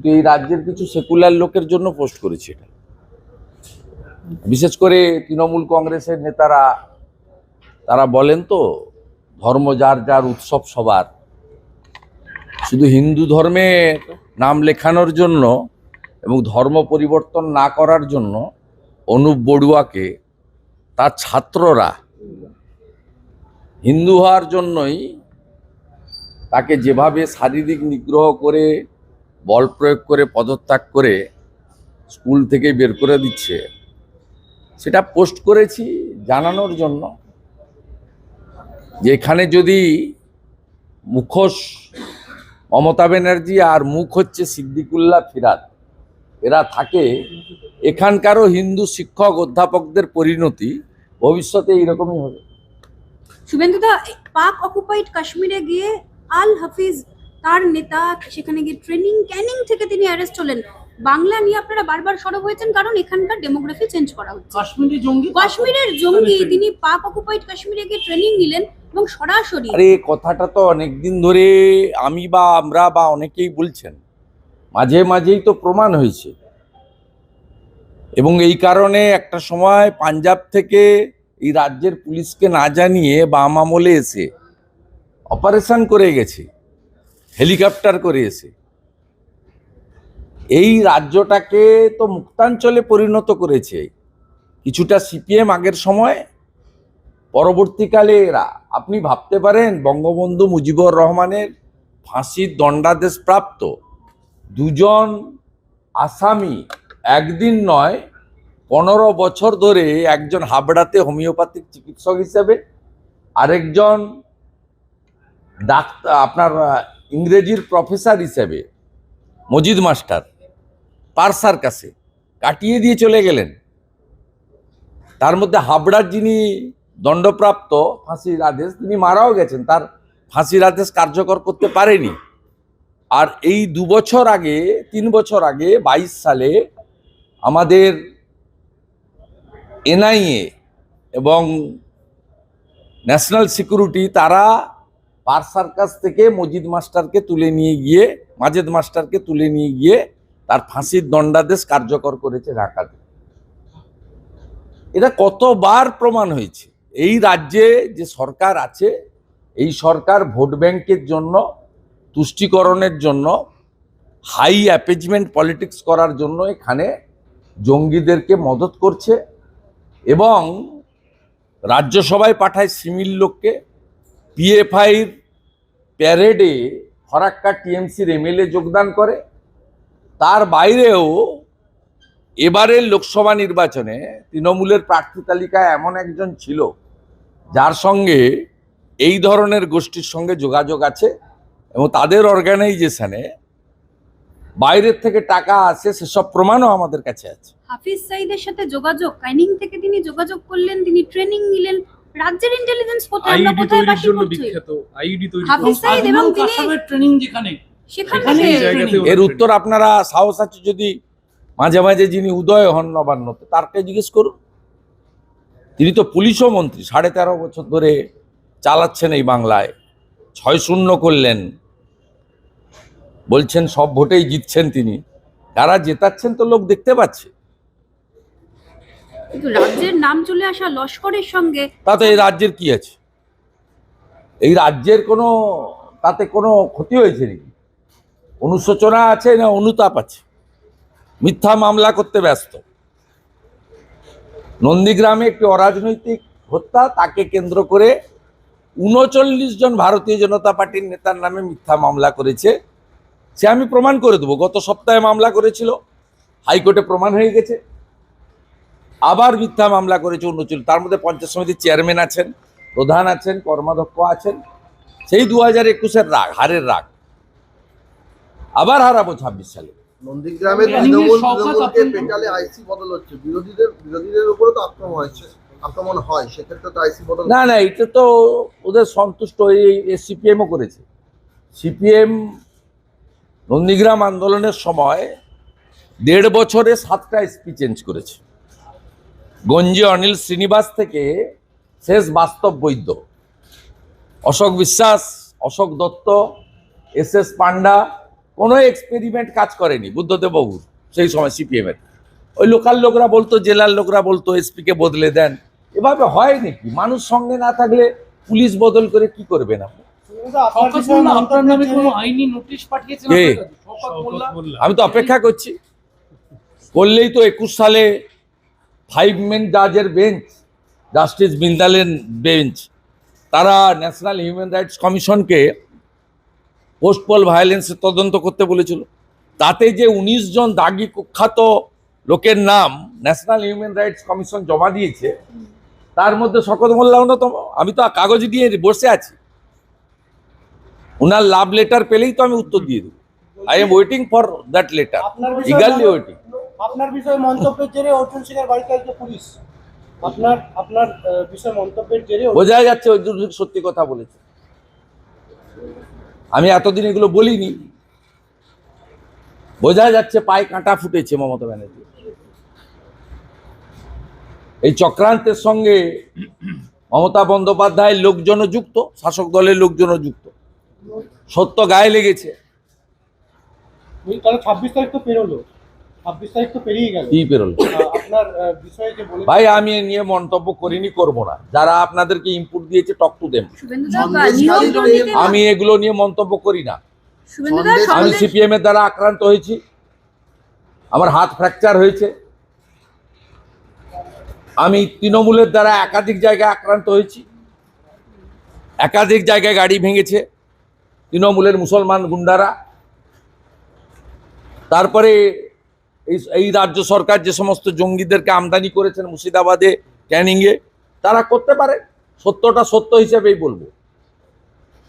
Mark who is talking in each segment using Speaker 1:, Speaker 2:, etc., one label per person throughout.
Speaker 1: কিন্তু এই রাজ্যের কিছু সেকুলার লোকের জন্য পোস্ট করেছি এটা। বিশেষ করে তৃণমূল কংগ্রেসের নেতারা তারা বলেন তো, ধর্ম যার যার, উৎসব সবার। শুধু হিন্দু ধর্মের নাম লেখানোর জন্য এবং ধর্ম পরিবর্তন না করার জন্য অনুপ বড়ুয়াকে তার ছাত্ররা হিন্দু হওয়ার জন্যই তাকে যেভাবে শারীরিক নিগ্রহ করে, বল প্রয়োগ করে, পদত্যাগ করে স্কুল থেকে বের করে দিচ্ছে, সেটা পোস্ট করেছি জানানোর জন্য যে এখানে যদি মুখোশ মমতা ব্যানার্জি আর মুখ হচ্ছে সিদ্দিকুল্লাহ ফিরাদ, এরা থাকে, এখানকারও হিন্দু শিক্ষক অধ্যাপকদের পরিণতি ভবিষ্যতে এইরকমই হবে।
Speaker 2: শুভেন্দুদা, পাক অকুপাইড কাশ্মীরে গিয়ে আল হাফিজ তার নেতা সেখানে গিয়ে ক্যানিং থেকে তিনি অ্যারেস্ট হলেন। বাংলা নিয়ে আপনারা বারবার সরব হয়েছেন কারণ এখানকার ডেমোগ্রাফি চেঞ্জ করা হচ্ছে। কাশ্মীরের জঙ্গি তিনি পাক অকুপাইড কাশ্মীরে গিয়ে ট্রেনিং নিলেন এবং সরাসরি।
Speaker 1: আরে কথাটা তো অনেকদিন ধরে আমি বা আমরা বা অনেকেই বলছেন, মাঝে মাঝেই তো প্রমাণ হয়েছে। এবং এই কারণে একটা সময় পাঞ্জাব থেকে এই রাজ্যের পুলিশকে না জানিয়ে বাম আমলে এসে অপারেশন করে গেছে, হেলিকপ্টার করে এসে এই রাজ্যটাকে তো মুক্তাঞ্চলে পরিণত করেছে। কিছুটা সিপিএম আগের সময়, পরবর্তীকালে এরা, আপনি ভাবতে পারেন বঙ্গবন্ধু মুজিবুর রহমানের ফাঁসির দণ্ডাদেশ প্রাপ্ত দুজন আসামি একদিন নয় 15 বছর ধরে, একজন হাবড়াতে হোমিওপ্যাথিক চিকিৎসক হিসেবে, আরেকজন ডাক্তার আপনার ইংরেজির প্রফেসর হিসেবে মজিদ মাস্টার পারসার কাছে কাটিয়ে দিয়ে চলে গেলেন। তার মধ্যে হাবড়ার যিনি দণ্ডপ্রাপ্ত ফাঁসির আদেশ, তিনি মারাও গেছেন, তার ফাঁসির আদেশ কার্যকর করতে পারেনি। আর এই 2 বছর আগে, 3 বছর আগে 22 সালে আমাদের এনআইএ এবং ন্যাশনাল সিকিউরিটি তারা পারসার কাছ থেকে মাজেদ মাস্টারকে তুলে নিয়ে গিয়ে তার ফাঁসির দণ্ডাদেশ কার্যকর করেছে ঢাকাতে। এটা কতবার প্রমাণ হয়েছে। এই রাজ্যে যে সরকার আছে, এই সরকার ভোট ব্যাংকের জন্য, তুষ্টিকরণের জন্য, হাই অ্যাপেজমেন্ট পলিটিক্স করার জন্য এখানে জঙ্গিদেরকে মদত করছে এবং রাজ্যসভায় পাঠায় সিমিল লোককে। পিএফআইর প্যারেডে ফরাক্কা টিএমসির এমএলএ যোগদান করে। তার বাইরেও এবারের লোকসভা নির্বাচনে তৃণমূলের প্রার্থী তালিকায় এমন একজন ছিল যার সঙ্গে এই ধরনের গোষ্ঠীর সঙ্গে যোগাযোগ আছে এবং তাদের অর্গানাইজেশনে বাইরের থেকে টাকা আসে, সেসব প্রমাণও আমাদের কাছে আছে।
Speaker 2: হাফিজ সাইদের সাথে যোগাযোগ, ক্যানিং থেকে তিনি যোগাযোগ করলেন, তিনি ট্রেনিং নিলেন। রাজ্যের ইন্টেলিজেন্স কোথায়, আমরা কোথায় বাকি করছি? হাফিজ সাইদ এবং তিনি
Speaker 3: ট্রেনিং সেখানে
Speaker 1: এর উত্তর আপনারা সাহস আছে যদি মাঝে মাঝে যিনি উদয় হন নবান্নতে, তারকে জিজ্ঞেস করুন। তিনি তো পুলিশও মন্ত্রী, 13.5 বছর ধরে চালাচ্ছেন এই বাংলায়। 6-0 করলেন, বলছেন সব ভোটেই জিতছেন তিনি। কারা জেতাচ্ছেন তো লোক দেখতে পাচ্ছে।
Speaker 2: কিন্তু রাজ্যের নাম চলে আসা লস্করের সঙ্গে
Speaker 1: তাতে এই রাজ্যের কি আছে? এই রাজ্যের তাতে কোনো ক্ষতি হয়েছে নাকি? অনুশোচনা আছে না অনুতাপ আছে? মিথ্যা মামলা করতে ব্যস্ত। নন্দীগ্রামে একটি অরাজনৈতিক হত্যা, তাকে কেন্দ্র করে 39 জন ভারতীয় জনতা পার্টির নেতার নামে মিথ্যা মামলা করেছে। সে আমি প্রমাণ করে দেবো। গত সপ্তাহে মামলা করেছিল, হাইকোর্টে প্রমাণ হয়ে গেছে। আবার মিথ্যা মামলা করেছে 39। তার মধ্যে পঞ্চায়েত সমিতির চেয়ারম্যান আছেন, প্রধান আছেন, কর্মাধ্যক্ষ আছেন। সেই 2021-এর রাগ, হারের রাগ। আবার হারাবো 26 সালে।
Speaker 4: নন্দীগ্রামে তৃণমূলকে পেটালে আইসি বদল হচ্ছে, বিরোধীদের উপরে তো আক্রমণ হয়, সেক্ষেত্রে তো আইসি বদল
Speaker 1: না, এটা তো ওদের সন্তুষ্ট হয়ে সিপিএমও করেছে। সিপিএম নন্দীগ্রাম আন্দোলনের সময় 1.5 বছরে 7টা এসপি চেঞ্জ করেছে। গঞ্জে অনিল শ্রীনিবাস থেকে শেষ বাস্তব বৈদ্য, অশোক বিশ্বাস, অশোক দত্ত, এস পান্ডা, কোনো এক্সপেরিমেন্ট কাজ করেনি বুদ্ধদেব বাবুর সেই সময় সিপিএমের। ওই লোকাল লোকরা বলতো, জেলার লোকরা বলতো এসপিকে বদলে দেন, এভাবে হয় নাকি? মানুষ সঙ্গে না থাকলে পুলিশ বদল করে কি করবেন আপনি?
Speaker 3: আপনার নামে কোনো আইনি নোটিশ পাঠিয়েছেন
Speaker 1: কে?
Speaker 3: আপনার কাছে? শওকত মোল্লা।
Speaker 1: আমি তো অপেক্ষা করছি, করলেই তো 21 সালে 5 মেন জাজের বেঞ্চ, জাস্টিস বিন্দালের বেঞ্চ, তারা ন্যাশনাল হিউম্যান রাইটস কমিশনকে পোস্ট পোল ভায়োলেন্সের তদন্ত করতে বলেছিল। তাতে যে 19 জন দাগি কুখ্যাত লোকের নাম ন্যাশনাল হিউম্যান রাইটস কমিশন জমা দিয়েছে, তার মধ্যে শওকত মোল্লা অন্যতম। আমি তো কাগজ দিয়ে বসে আছি, উনার লাভ লেটার পেলেই তো আমি উত্তর দিয়ে দেবো। I am waiting for that letter, eagerly waiting.
Speaker 5: আপনার বিষয়ে মন্তব্যের জেরে অর্জুন সিংয়ের বাড়িতে আসবে পুলিশ। আপনার বিষয়ে মন্তব্যের জেরে
Speaker 1: বোঝা যাচ্ছে অর্জুন সিং সত্যি কথা বলেছে। আমি এতদিন এগুলো বলিনি, বোঝা যাচ্ছে পায়ে কাঁটা ফুটেছে মমতা ব্যানার্জি। এই চক্রান্তের সঙ্গে মমতা বন্দ্যোপাধ্যায়ের লোকজনও যুক্ত, শাসক দলের লোকজনও যুক্ত, সত্য গায়ে লেগেছে।
Speaker 5: তাহলে 26 তারিখ তো পেরোলো, 26 তারিখ তো পেরিয়ে গেল।
Speaker 1: কি পেরোল?
Speaker 5: আপনার বিষয়ে যে বলে
Speaker 1: ভাই আমি এ নিয়ে মন্তব্য করিনি, করবো না। যারা আপনাদেরকে ইনপুট দিয়েছে টক টু দেম।
Speaker 2: শুভেন্দুদা নিয়ম দুর্নীতি,
Speaker 1: আমি এগুলো নিয়ে মন্তব্য করি না।
Speaker 2: শুভেন্দুদা
Speaker 1: আমি
Speaker 2: সন্দেশ
Speaker 1: সিপিএম এর দ্বারা আক্রান্ত হয়েছি, আমার হাত ফ্র্যাকচার হয়েছে। আমি তৃণমূলের দ্বারা একাধিক জায়গায় আক্রান্ত হয়েছি, একাধিক জায়গায় গাড়ি ভেঙেছে তৃণমূলের মুসলমান গুন্ডারা। তারপরে এই রাজ্য সরকার যে সমস্ত জঙ্গিদেরকে আমদানি করেছেন মুর্শিদাবাদে, ক্যানিংয়ে, তারা করতে পারে। সত্যটা সত্য হিসেবেই বলবো।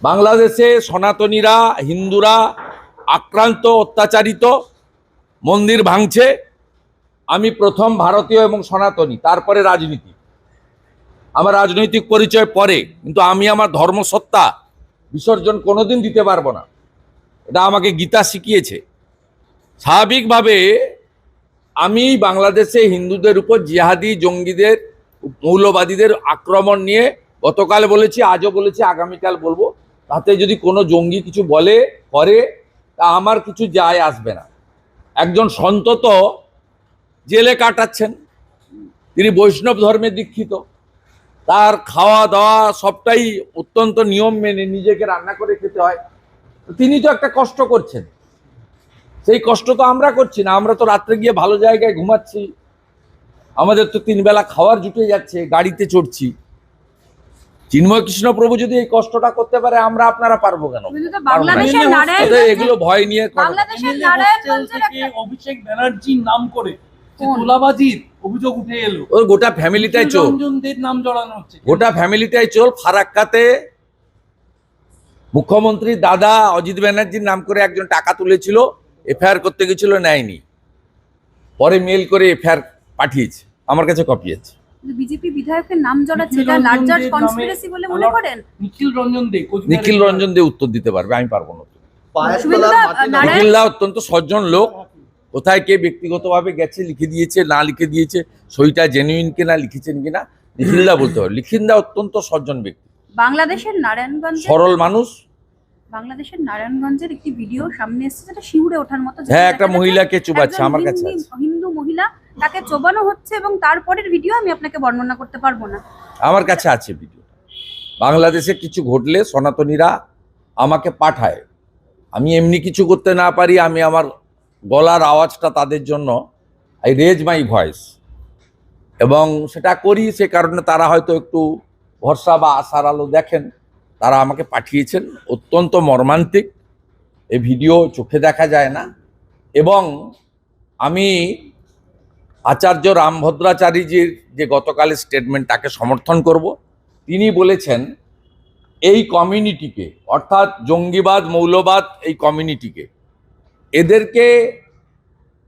Speaker 1: বাংলাদেশে সনাতনীরা, হিন্দুরা আক্রান্ত, অত্যাচারিত, মন্দির ভাঙছে। আমি প্রথম ভারতীয় এবং সনাতনী, তারপরে রাজনীতি। আমার রাজনৈতিক পরিচয় পরে, কিন্তু আমি আমার ধর্মসত্তা বিসর্জন কোনোদিন দিতে পারবো না। এটা আমাকে গীতা শিখিয়েছে। স্বাভাবিকভাবে আমি বাংলাদেশে হিন্দুদের উপর জিহাদি জঙ্গিদের, মৌলবাদীদের আক্রমণ নিয়ে গতকাল বলেছি, আজও বলেছি, আগামীকাল বলবো। তাতে যদি কোনো জঙ্গি কিছু বলে করে, তা আমার কিছু যায় আসবে না। একজন সন্ত তো জেলে কাটাচ্ছেন, তিনি বৈষ্ণব ধর্মে দীক্ষিত, তার খাওয়া দাওয়া সবটাই অত্যন্ত নিয়ম মেনে নিজেকে রান্না করে খেতে হয়। তিনি তো একটা কষ্ট করছেন, সেই কষ্ট তো আমরা করছি না। আমরা তো রাত্রে গিয়ে ভালো জায়গায় ঘুমাচ্ছি, আমাদের তো 3 বেলা খাওয়ার জুটে যাচ্ছে, গাড়িতে চড়ছি। চিন্ময় কৃষ্ণ প্রভু যদি এই কষ্টটা করতে পারে, আমরা আপনারা পারবো কেন?
Speaker 2: শুভেন্দুদা বাংলাদেশের
Speaker 1: অতএব
Speaker 2: নারায়ণগঞ্জে,
Speaker 1: এগুলো ভয় নিয়ে করে না।
Speaker 2: বাংলাদেশের
Speaker 3: হোস্টেল
Speaker 2: নারায়ণগঞ্জের
Speaker 3: থেকে
Speaker 2: একটা
Speaker 3: অভিষেক ব্যানার্জির নাম করে যে
Speaker 2: কোন?
Speaker 3: তোলাবাজির অভিযোগ উঠে এলো,
Speaker 1: ওর গোটা ফ্যামিলিটাই চোর,
Speaker 3: রঞ্জনদের নাম জড়ানো হচ্ছে।
Speaker 1: গোটা ফ্যামিলিটাই চোর। ফারাক্কাতে মুখ্যমন্ত্রী দাদা অজিত ব্যানার্জির নাম করে একজন টাকা তুলেছিল, এফআইআর করতে গেছিল, নেয়নি। পরে মেল করে এফআইআর পাঠিয়েছে, আমার কাছে কপি আছে।
Speaker 2: বিজেপি বিধায়কের নাম জড়াচ্ছে,
Speaker 3: নিখিল
Speaker 2: এটা লার্জার
Speaker 3: রঞ্জন দে
Speaker 2: কনস্পিরেসি বলে মনে
Speaker 3: নামে
Speaker 2: করেন?
Speaker 3: নিখিল রঞ্জন দে, কোচবিহারের
Speaker 1: নিখিল রঞ্জন দে উত্তর দিতে পারবে, আমি পারবো না।
Speaker 4: পায়ের
Speaker 2: শুভেন্দুদা,
Speaker 4: তলার মাটি
Speaker 2: নারায়ণ-
Speaker 1: নিখিল দা অত্যন্ত সজ্জন লোক। কোথায় কে ব্যক্তিগতভাবে গেছে, লিখে দিয়েছে না লিখে দিয়েছে, সইটা জেনুইন কিনা, লিখেছেন কিনা, নিখিল দা বলতে পারবে। নিখিল দা অত্যন্ত সজ্জন ব্যক্তি,
Speaker 2: বাংলাদেশের নারায়ণগঞ্জে,
Speaker 1: সরল মানুষ।
Speaker 2: বাংলাদেশের নারায়ণগঞ্জের একটি ভিডিও সামনে এসেছে যেটা শিউরে ওঠার মতো। যেখানে
Speaker 1: হ্যাঁ,
Speaker 2: দেখা
Speaker 1: একটা
Speaker 2: যাচ্ছে
Speaker 1: মহিলাকে চুবাচ্ছে,
Speaker 2: একজন
Speaker 1: আমার কাছে আছে।
Speaker 2: হিন্দু মহিলা, তাকে চোবানো হচ্ছে, এবং তারপরের ভিডিও আমি আপনাকে বর্ণনা করতে পারবো না।
Speaker 1: আমার কাছে আছে ভিডিও। বাংলাদেশে কিছু ঘটলে সনাতনীরা আমাকে পাঠায়, আমি এমনি কিছু করতে না পারি, আমি আমার গলার আওয়াজটা তাদের জন্য, আই রেজ মাই ভয়েস, এবং সেটা করি। সে কারণে তারা হয়তো একটু ভরসা বা আশার আলো দেখেন, তারা আমাকে পাঠিয়েছেন। অত্যন্ত মর্মান্তিক এই ভিডিও, চোখে দেখা যায় না। এবং আমি আচার্য রামভদ্রাচারীজির যে গতকালের স্টেটমেন্ট, তাকে সমর্থন করব। তিনি বলেছেন এই কমিউনিটিকে, অর্থাৎ জঙ্গিবাদ, মৌলবাদ, এই কমিউনিটিকে, এদেরকে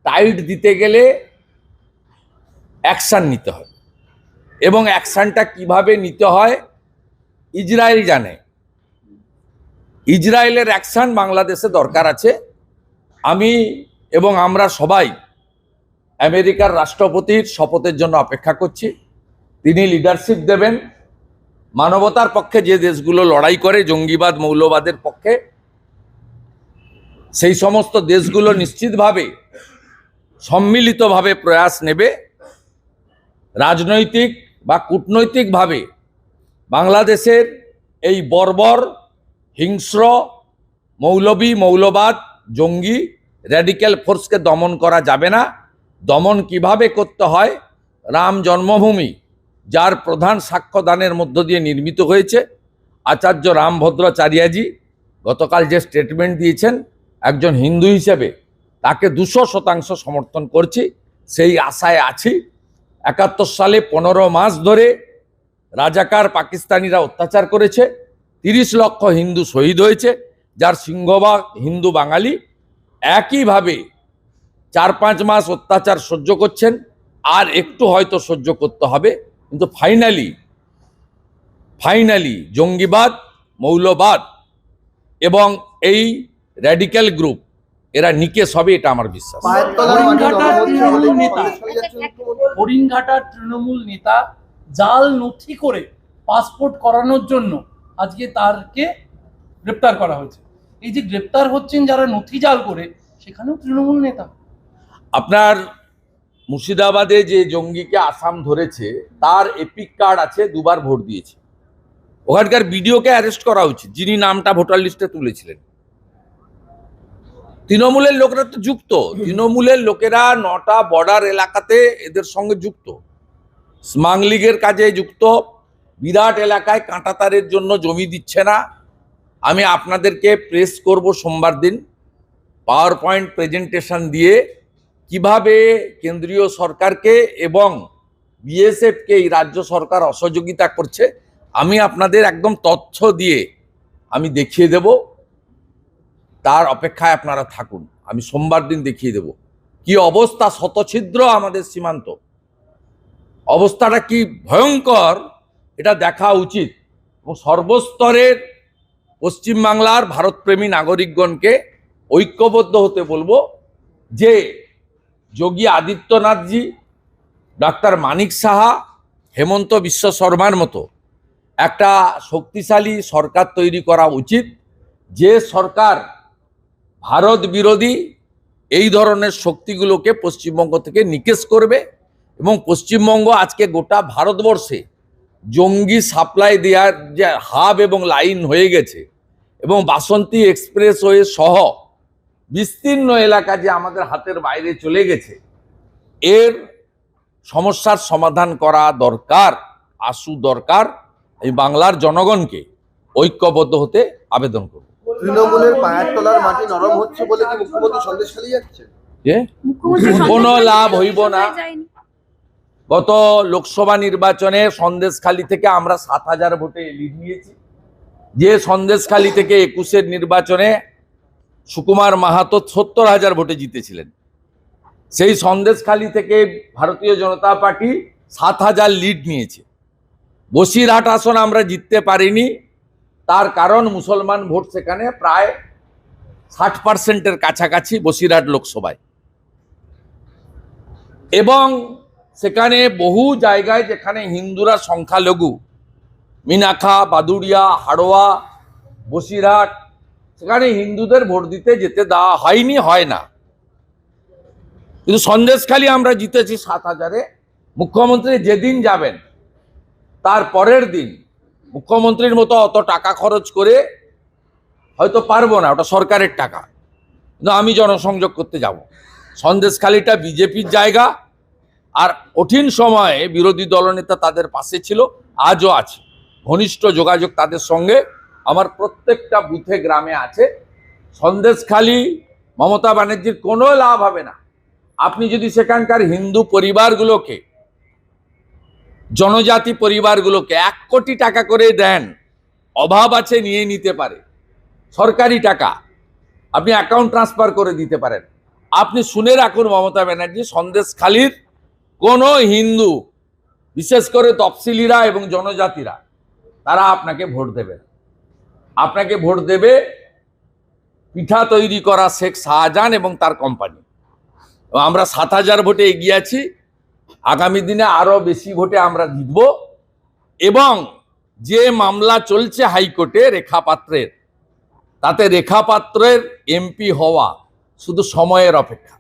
Speaker 1: টাইট দিতে গেলে অ্যাকশান নিতে হয়, এবং অ্যাকশানটা কিভাবে নিতে হয় ইসরায়েল জানে। ইসরায়েলের অ্যাকশান বাংলাদেশে দরকার আছে। আমি এবং আমরা সবাই আমেরিকার রাষ্ট্রপতির শপথের জন্য অপেক্ষা করছি। তিনি লিডারশিপ দেবেন। মানবতার পক্ষে যে দেশগুলো লড়াই করে জঙ্গিবাদ, মৌলবাদের পক্ষে, সেই সমস্ত দেশগুলো নিশ্চিতভাবে সম্মিলিতভাবে প্রয়াস নেবে রাজনৈতিক বা কূটনৈতিকভাবে বাংলাদেশের এই বর্বর হিংস্র মৌলবাদ জঙ্গি র্যাডিক্যাল ফোর্সকে দমন করা যাবে না। দমন কিভাবে করতে হয়, রাম জন্মভূমি যার প্রধান সাক্ষ্যদানের মধ্য দিয়ে নির্মিত হয়েছে, আচার্য রামভদ্রাচার্যজি গতকাল যে স্টেটমেন্ট দিয়েছেন, একজন হিন্দু হিসেবে তাকে 200% সমর্থন করছি, সেই আশায় আছি। 71 সালে 15 মাস ধরে রাজাকার পাকিস্তানিরা অত্যাচার করেছে, 30 লক্ষ হিন্দু শহীদ হয়েছে, যার সিংহভাগ হিন্দু বাঙালি। একইভাবে 4-5 মাস অত্যাচার সহ্য করছেন, আর একটু হয়তো সহ্য করতে হবে, কিন্তু ফাইনালি জঙ্গিবাদ, মৌলবাদ এবং এই র্যাডিক্যাল গ্রুপ এরা নিকেশ হবে, এটা আমার বিশ্বাস।
Speaker 4: পায়ের তলার মাটি নরম হচ্ছে বলে কি সন্দেশখালী যাচ্ছেন মুখ্যমন্ত্রী?
Speaker 3: হরিণঘাটার তৃণমূল নেতা জাল নথি করে পাসপোর্ট করানোর জন্য আজকে তারকে গ্রেপ্তার করা হয়েছে। এই যে গ্রেপ্তার হচ্ছেন যারা নথি জাল করে, সেখানেও তৃণমূল নেতা।
Speaker 1: আপনার মুর্শিদাবাদে যে জঙ্গিকে আসাম ধরেছে, তার এপিক কার্ড আছে, 2 বার ভোট দিয়েছে। ওখানকার বিডিওকে অ্যারেস্ট করা উচিত, যিনি নামটা ভোটার লিস্টে তুলেছিলেন। তৃণমূলের লোকেরা তো যুক্ত, তৃণমূলের লোকেরা 9টা বর্ডার এলাকাতে এদের সঙ্গে যুক্ত, স্মাগলিংয়ের কাজে যুক্ত, বিরাট এলাকায় কাঁটাতারের জন্য জমি দিচ্ছে না। আমি আপনাদেরকে প্রেস করব সোমবার দিন, পাওয়ার পয়েন্ট প্রেজেন্টেশন দিয়ে কিভাবে কেন্দ্রীয় সরকারকে এবং বিএসএফকে এই রাজ্য সরকার অসহযোগিতা করছে। আমি আপনাদের একদম তথ্য দিয়ে আমি দেখিয়ে দেব, তার অপেক্ষায় আপনারা থাকুন। আমি সোমবার দিন দেখিয়ে দেব কি অবস্থা, শতছিদ্র আমাদের সীমান্ত, অবস্থাটা কি ভয়ঙ্কর, এটা দেখা উচিত। এবং সর্বস্তরের পশ্চিমবাংলার ভারতপ্রেমী নাগরিকগণকে ঐক্যবদ্ধ হতে বলবো যে যোগী আদিত্যনাথজি, ডাক্তার মানিক সাহা, হেমন্ত বিশ্ব শর্মার মতো একটা শক্তিশালী সরকার তৈরি করা উচিত, যে সরকার ভারত বিরোধী এই ধরনের শক্তিগুলোকে পশ্চিমবঙ্গ থেকে নিকেশ করবে। এবং পশ্চিমবঙ্গ আজকে গোটা ভারতবর্ষে জঙ্গি সাপ্লাই দেওয়ার যে হাব এবং লাইন হয়ে গেছে, এবং বাসন্তী এক্সপ্রেসওয়ে সহ বিস্তীর্ণ এলাকা যে আমাদের হাতের বাইরে চলে গেছে, এর সমস্যার সমাধান করা দরকার, দরকার। এই বাংলার জনগণকে ঐক্যবদ্ধ হতে আবেদন করব।
Speaker 4: তৃণমূলের পায়ের তলার মাটি নরম হচ্ছে বলে কি মুখ্যমন্ত্রী সন্দেশখালী যাচ্ছেন?
Speaker 1: যে কোনো লাভ হইব না। গত লোকসভা নির্বাচনে সন্দেশখালী থেকে আমরা 7,000 ভোটে লিড নিয়েছি। যে সন্দেশখালী থেকে 21-এর নির্বাচনে সুকুমার মাহাতো 70,000 ভোটে জিতেছিলেন, সেই সন্দেশখালী থেকে ভারতীয় জনতা পার্টি 7,000 লিড নিয়েছে। বসিরহাট আসন আমরা জিততে পারিনি, তার কারণ মুসলমান ভোট সেখানে প্রায় 60%-এর কাছাকাছি বসিরহাট লোকসভায়, এবং সেখানে বহু জায়গায় যেখানে হিন্দুরা সংখ্যালঘু, মিনাখা, বাদুড়িয়া, হাড়োয়া, বসিরহাট, সেখানে হিন্দুদের ভোট দিতে যেতে দেওয়া হয়নি, হয় না। কিন্তু সন্দেশখালী আমরা জিতেছি 7,000-এ। মুখ্যমন্ত্রী যেদিন যাবেন তার পরের দিন মুখ্যমন্ত্রীর মতো অত টাকা খরচ করে হয়তো পারবো না, ওটা সরকারের টাকা, কিন্তু আমি জনসংযোগ করতে যাব। সন্দেশখালীটা বিজেপির জায়গা, আর কঠিন সময়ে বিরোধী দলনেতা তাদের পাশে ছিল, আজও আছে। ঘনিষ্ঠ যোগাযোগ তাদের সঙ্গে আমার প্রত্যেকটা বুথে গ্রামে আছে। সন্দেশখালী মমতা ব্যানার্জির কোনো লাভ হবে না। আপনি যদি সেখানকার হিন্দু পরিবারগুলোকে, জনজাতি পরিবারগুলোকে 1 কোটি টাকা করে দেন, অভাব আছে নিয়ে নিতে পারে, সরকারি টাকা আপনি অ্যাকাউন্ট ট্রান্সফার করে দিতে পারেন। আপনি শুনে রাখুন, মমতা ব্যানার্জি, সন্দেশখালীর কোনো হিন্দু, বিশেষ করে তফসিলিরা এবং জনজাতিরা, তারা আপনাকে ভোট দেবে না। আপনাকে ভোট দেবে পিঠা তৈরি করা শেখ শাহজাহান এবং তার কোম্পানি। আমরা 7,000 ভোটে এগিয়ে আছি, আগামী দিনে আরো বেশি ভোটে আমরা জিতব। এবং যে মামলা চলছে হাইকোর্টে রেখা পাত্রের, তাতে রেখা পাত্রের এমপি হওয়া শুধু সময়ের অপেক্ষা।